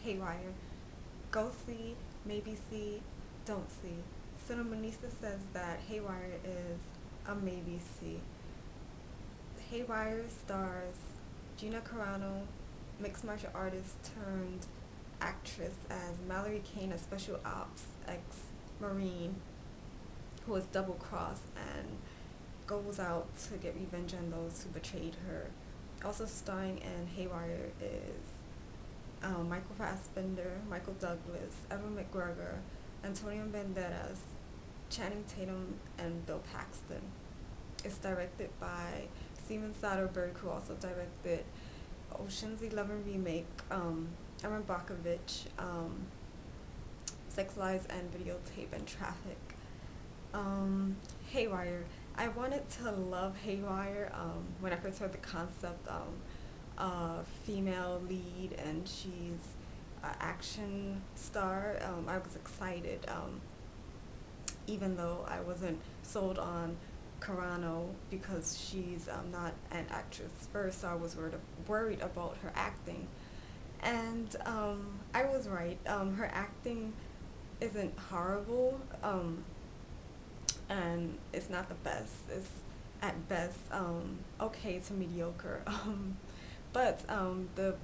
Haywire. Go see, maybe see, don't see. Cinemanista says that Haywire is a maybe see. Haywire stars Gina Carano, mixed martial artist turned actress, as Mallory Kane, a special ops ex-marine who was double crossed and goes out to get revenge on those who betrayed her. Also starring in Haywire is Michael Fassbender, Michael Douglas, Evan McGregor, Antonio Banderas, Channing Tatum, and Bill Paxton. It's directed by Steven Soderbergh, who also directed Ocean's 11 remake, Aaron Brockovich, Sex Lies and Videotape and Traffic. Haywire. I wanted to love Haywire when I first heard the concept. Female lead, and she's an action star. I was excited, even though I wasn't sold on Carano because she's not an actress first, so I was worried about her acting. And I was right. Her acting isn't horrible, and it's not the best. It's at best okay to mediocre. But the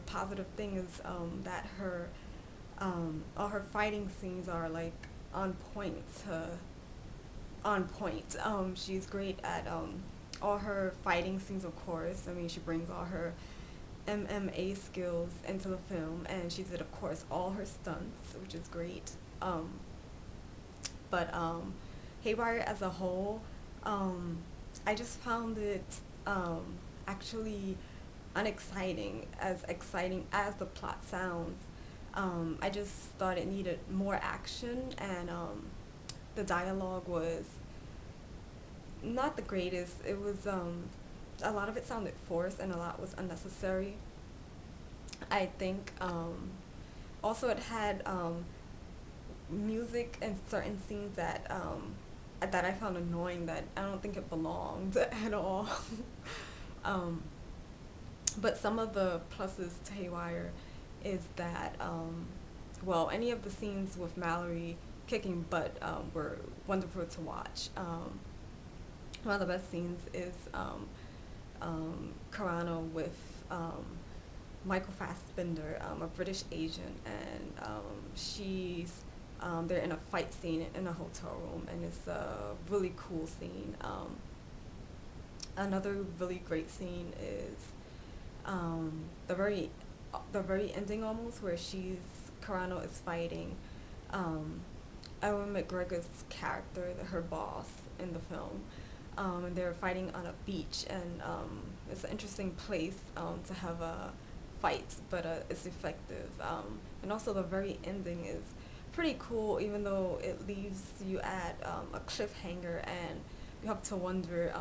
positive thing is that her all her fighting scenes are like on point on point. She's great at all her fighting scenes, of course. I mean, she brings all her MMA skills into the film, and she did, of course, all her stunts, which is great. But Haywire as a whole, I just found it actually unexciting, as exciting as the plot sounds. I just thought it needed more action, and the dialogue was not the greatest. It was a lot of it sounded forced, and a lot was unnecessary. I think also it had music in certain scenes that I found annoying, that I don't think it belonged at all. But some of the pluses to Haywire is that, well, any of the scenes with Mallory kicking butt were wonderful to watch. One of the best scenes is Carano with Michael Fassbender, a British agent, and they're in a fight scene in a hotel room, and it's a really cool scene. Another really great scene is the very ending, almost, where Carano is fighting Ewan McGregor's character, her boss in the film, and they're fighting on a beach, and it's an interesting place to have a fight, but it's effective. And also the very ending is pretty cool, even though it leaves you at a cliffhanger, and you have to wonder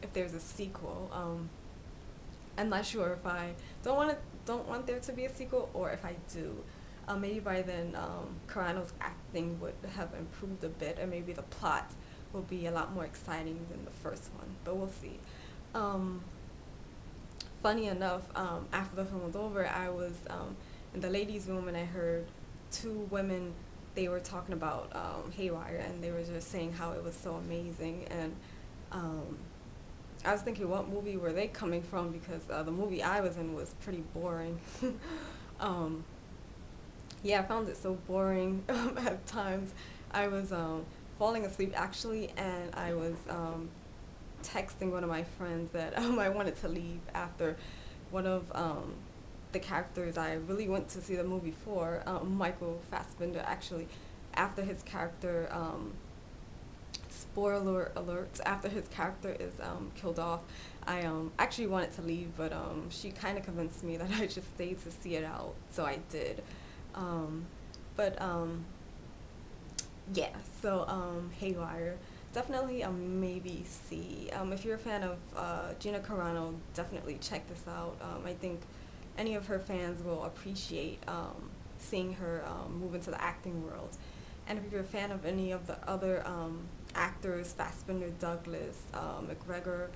if there's a sequel. I'm not sure if I don't want there to be a sequel, or if I do. Maybe by then Carano's acting would have improved a bit, and maybe the plot will be a lot more exciting than the first one, but we'll see. Funny enough, after the film was over, I was in the ladies' room, and I heard two women, they were talking about Haywire, and they were just saying how it was so amazing, and I was thinking, what movie were they coming from, because the movie I was in was pretty boring. Yeah, I found it so boring at times. I was falling asleep, actually, and I was texting one of my friends that I wanted to leave after one of the characters I really went to see the movie for, Michael Fassbender, actually, after his character, spoiler alert, after his character is killed off, I actually wanted to leave, but she kind of convinced me that I just stayed to see it out, so I did. But yeah, so Haywire, definitely a maybe see. If you're a fan of Gina Carano, definitely check this out. I think any of her fans will appreciate seeing her move into the acting world. And if you're a fan of any of the other actors, Fassbender, Douglas, McGregor,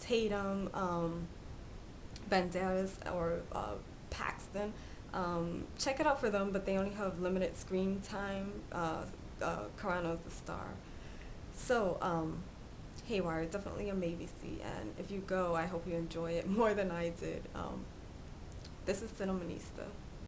Tatum, Banderas, or Paxton, Check it out for them, but they only have limited screen time. Carano's the star. So, Haywire, definitely a maybe see. And if you go, I hope you enjoy it more than I did. This is Cinemanista.